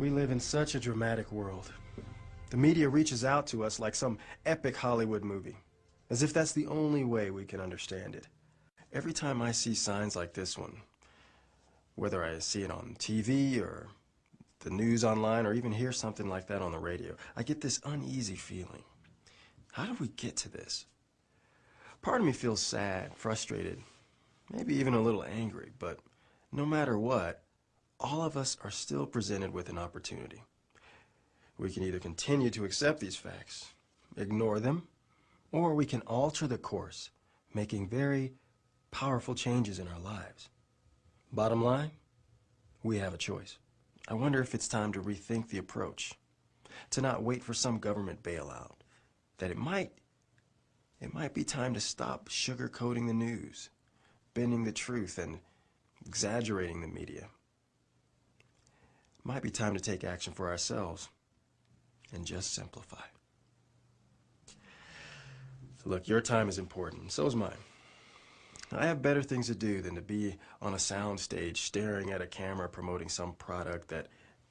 We live in such a dramatic world. The media reaches out to us like some epic Hollywood movie, as if that's the only way we can understand it. Every time I see signs like this one, whether I see it on TV or the news online or even hear something like that on the radio, I get this uneasy feeling. How did we get to this? Part of me feels sad, frustrated, maybe even a little angry, but no matter what, all of us are still presented with an opportunity. We can either continue to accept these facts, ignore them, or we can alter the course, making very powerful changes in our lives. Bottom line, we have a choice. I wonder if it's time to rethink the approach, to not wait for some government bailout, that it might be time to stop sugarcoating the news, bending the truth, and exaggerating the media. It might be time to take action for ourselves and just simplify. So look, your time is important, so is mine. I have better things to do than to be on a sound stage staring at a camera promoting some product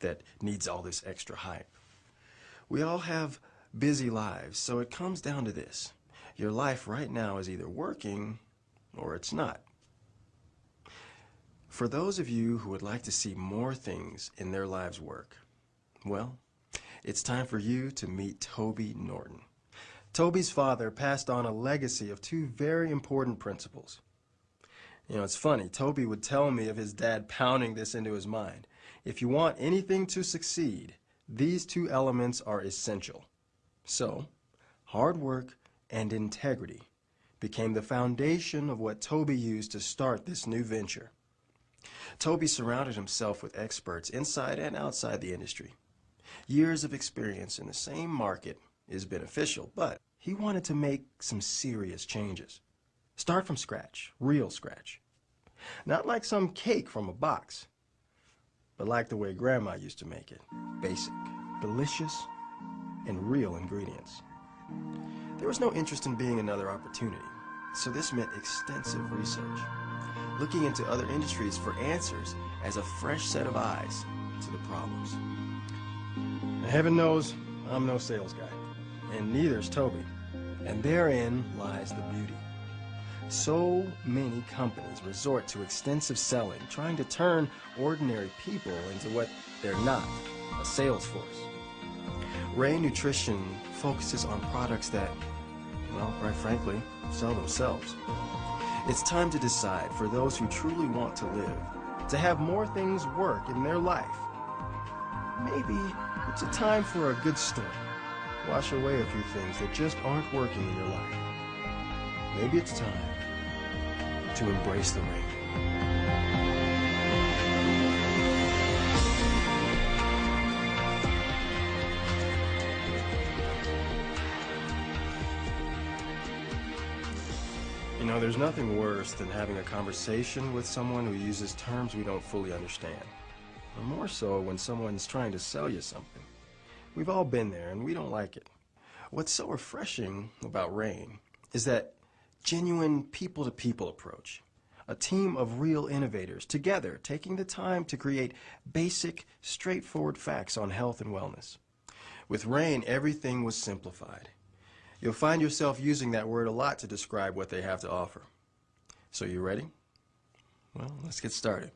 that needs all this extra hype. We all have busy lives, so it comes down to this. Your life right now is either working or it's not. For those of you who would like to see more things in their lives work, well, it's time for you to meet Toby Norton. Toby's father passed on a legacy of two very important principles. You know, it's funny, Toby would tell me of his dad pounding this into his mind. If you want anything to succeed, these two elements are essential. So, hard work and integrity became the foundation of what Toby used to start this new venture. Toby surrounded himself with experts inside and outside the industry. Years of experience in the same market is beneficial, but he wanted to make some serious changes. Start from scratch, real scratch. Not like some cake from a box, but like the way Grandma used to make it. Basic, delicious, and real ingredients. There was no interest in being another opportunity, so this meant extensive research, looking into other industries for answers as a fresh set of eyes to the problems. Now, heaven knows I'm no sales guy, and neither's Toby, and therein lies the beauty. So many companies resort to extensive selling, trying to turn ordinary people into what they're not, a sales force. Rain Nutrition focuses on products that, well, quite frankly, sell themselves. It's time to decide for those who truly want to live, to have more things work in their life. Maybe it's a time for a good story. Wash away a few things that just aren't working in your life. Maybe it's time to embrace the rain. You know, there's nothing worse than having a conversation with someone who uses terms we don't fully understand. Or more so when someone's trying to sell you something. We've all been there and we don't like it. What's so refreshing about Rain is that genuine people-to-people approach. A team of real innovators together taking the time to create basic, straightforward facts on health and wellness. With Rain, everything was simplified. You'll find yourself using that word a lot to describe what they have to offer. So you ready? Well, let's get started.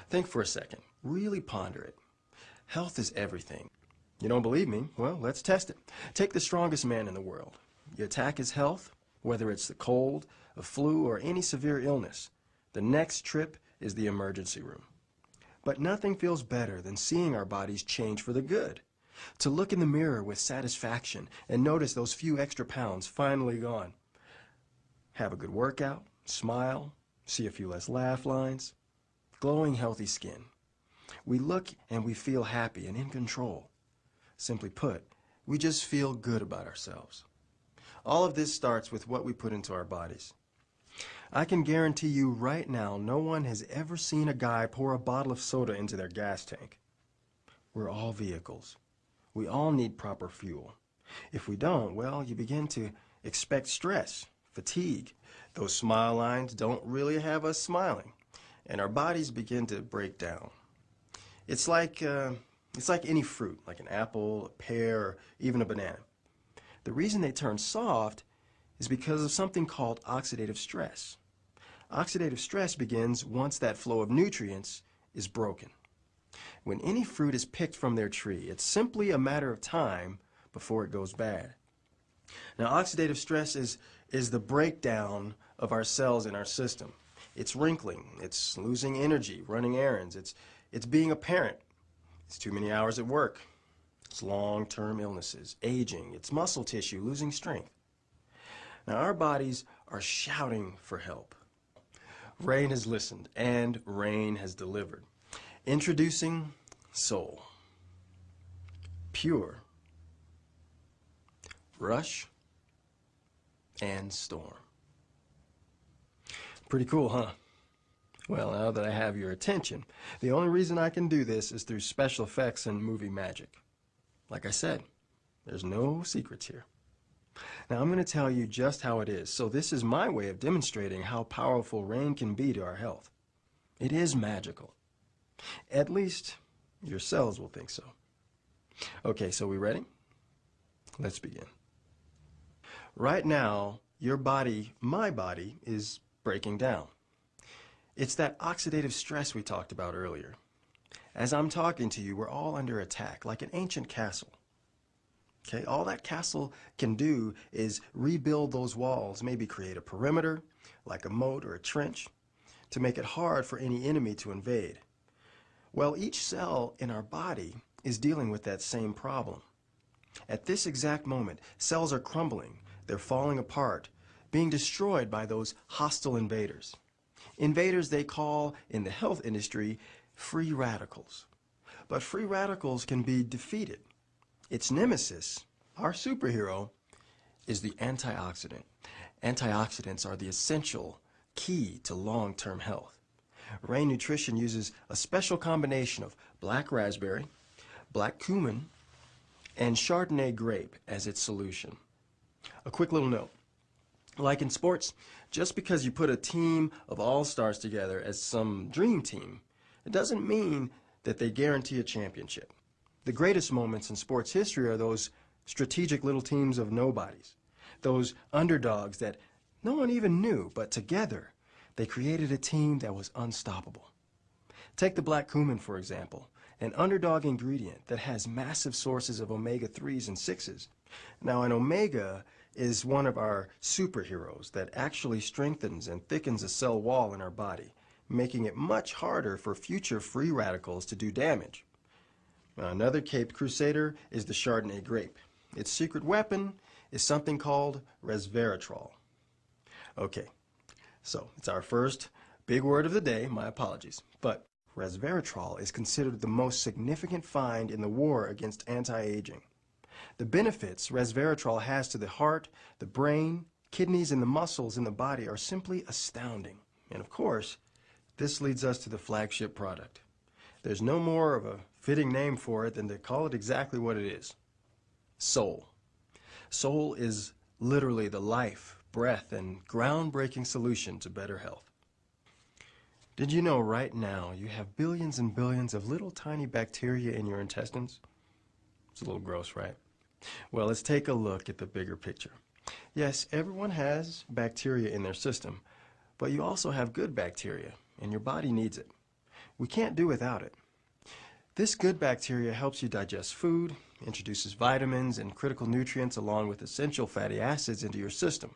Think for a second. Really ponder it. Health is everything. You don't believe me? Well, let's test it. Take the strongest man in the world. You attack his health, whether it's the cold, a flu, or any severe illness. The next trip is the emergency room. But nothing feels better than seeing our bodies change for the good. To look in the mirror with satisfaction and notice those few extra pounds finally gone. Have a good workout, smile, see a few less laugh lines. Glowing, healthy skin. We look and we feel happy and in control. Simply put, we just feel good about ourselves. All of this starts with what we put into our bodies. I can guarantee you right now no one has ever seen a guy pour a bottle of soda into their gas tank. We're all vehicles. We all need proper fuel. If we don't, well, you begin to expect stress, fatigue. Those smile lines don't really have us smiling, and our bodies begin to break down. It's like any fruit, like an apple, a pear, or even a banana. The reason they turn soft is because of something called oxidative stress. Oxidative stress begins once that flow of nutrients is broken. When any fruit is picked from their tree, it's simply a matter of time before it goes bad. Now, oxidative stress is the breakdown of our cells in our system. It's wrinkling, it's losing energy, running errands, it's being a parent, it's too many hours at work, it's long-term illnesses, aging, it's muscle tissue losing strength. Now, our bodies are shouting for help. Rain has listened, and Rain has delivered. Introducing Soul. Pure. Rush. And Storm. Pretty cool, huh? Well, now that I have your attention, the only reason I can do this is through special effects and movie magic. Like I said, there's no secrets here. Now, I'm going to tell you just how it is. So this is my way of demonstrating how powerful rain can be to our health. It is magical. At least, your cells will think so. Okay, so we ready? Let's begin. Right now, your body, my body, is breaking down. It's that oxidative stress we talked about earlier. As I'm talking to you, we're all under attack, like an ancient castle. Okay, all that castle can do is rebuild those walls, maybe create a perimeter, like a moat or a trench, to make it hard for any enemy to invade. Well, each cell in our body is dealing with that same problem. At this exact moment, cells are crumbling, they're falling apart, being destroyed by those hostile invaders. Invaders they call, in the health industry, free radicals. But free radicals can be defeated. Its nemesis, our superhero, is the antioxidant. Antioxidants are the essential key to long-term health. Rain Nutrition uses a special combination of black raspberry, black cumin, and Chardonnay grape as its solution. A quick little note. Like in sports, just because you put a team of all-stars together as some dream team, it doesn't mean that they guarantee a championship. The greatest moments in sports history are those strategic little teams of nobodies, those underdogs that no one even knew, but together they created a team that was unstoppable. Take the black cumin, for example, an underdog ingredient that has massive sources of omega-3s and 6s. Now, an omega is one of our superheroes that actually strengthens and thickens a cell wall in our body, making it much harder for future free radicals to do damage. Another Caped Crusader is the Chardonnay grape. Its secret weapon is something called resveratrol. Okay, so it's our first big word of the day, my apologies. But resveratrol is considered the most significant find in the war against anti-aging. The benefits resveratrol has to the heart, the brain, kidneys, and the muscles in the body are simply astounding. And of course, this leads us to the flagship product. There's no more of a fitting name for it than to call it exactly what it is. Soul. Soul is literally the life, breath, and groundbreaking solution to better health. Did you know right now you have billions and billions of little tiny bacteria in your intestines? It's a little gross, right? Well, let's take a look at the bigger picture. Yes, everyone has bacteria in their system, but you also have good bacteria, and your body needs it. We can't do without it. This good bacteria helps you digest food, introduces vitamins and critical nutrients along with essential fatty acids into your system.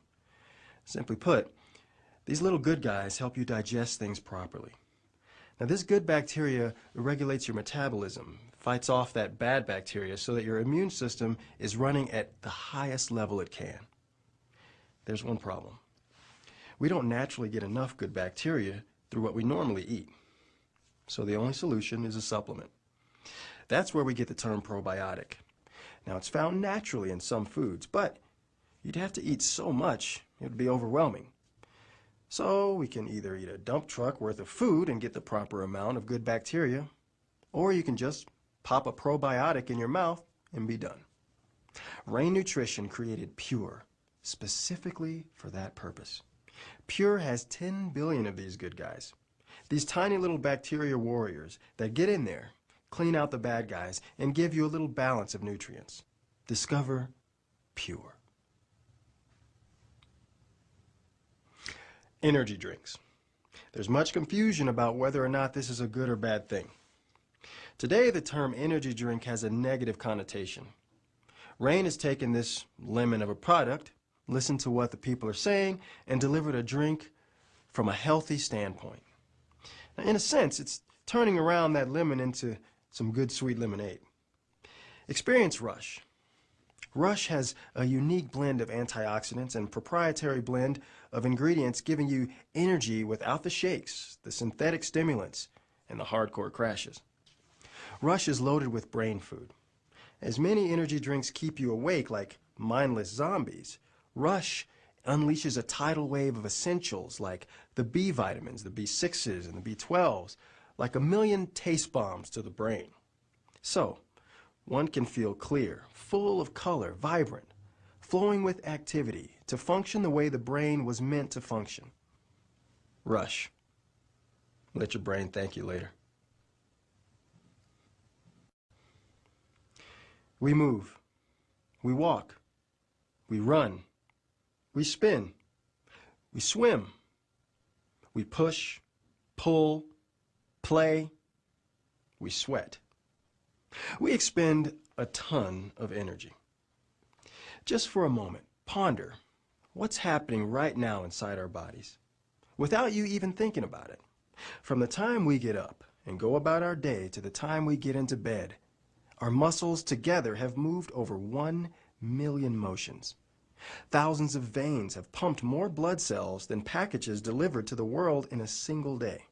Simply put, these little good guys help you digest things properly. Now, this good bacteria regulates your metabolism, fights off that bad bacteria so that your immune system is running at the highest level it can. There's one problem. We don't naturally get enough good bacteria through what we normally eat. So the only solution is a supplement. That's where we get the term probiotic. Now, it's found naturally in some foods, but you'd have to eat so much it would be overwhelming. So we can either eat a dump truck worth of food and get the proper amount of good bacteria, or you can just pop a probiotic in your mouth and be done. Rain Nutrition created Pure specifically for that purpose. Pure has 10 billion of these good guys. These tiny little bacteria warriors that get in there, clean out the bad guys, and give you a little balance of nutrients. Discover Pure. Energy drinks. There's much confusion about whether or not this is a good or bad thing. Today, the term energy drink has a negative connotation. Rain has taken this lemon of a product, listened to what the people are saying, and delivered a drink from a healthy standpoint. Now, in a sense, it's turning around that lemon into some good sweet lemonade. Experience Rush. Rush has a unique blend of antioxidants and proprietary blend of ingredients giving you energy without the shakes, the synthetic stimulants, and the hardcore crashes. Rush is loaded with brain food. As many energy drinks keep you awake like mindless zombies, Rush unleashes a tidal wave of essentials like the B vitamins, the B6s, and the B12s, like a million taste bombs to the brain. So, one can feel clear, full of color, vibrant, flowing with activity to function the way the brain was meant to function. Rush. Let your brain thank you later. We move. We walk. We run. We spin. We swim. We push, pull, play. We sweat. We expend a ton of energy. Just for a moment, ponder what's happening right now inside our bodies, without you even thinking about it. From the time we get up and go about our day to the time we get into bed, our muscles together have moved over 1 million motions. Thousands of veins have pumped more blood cells than packages delivered to the world in a single day.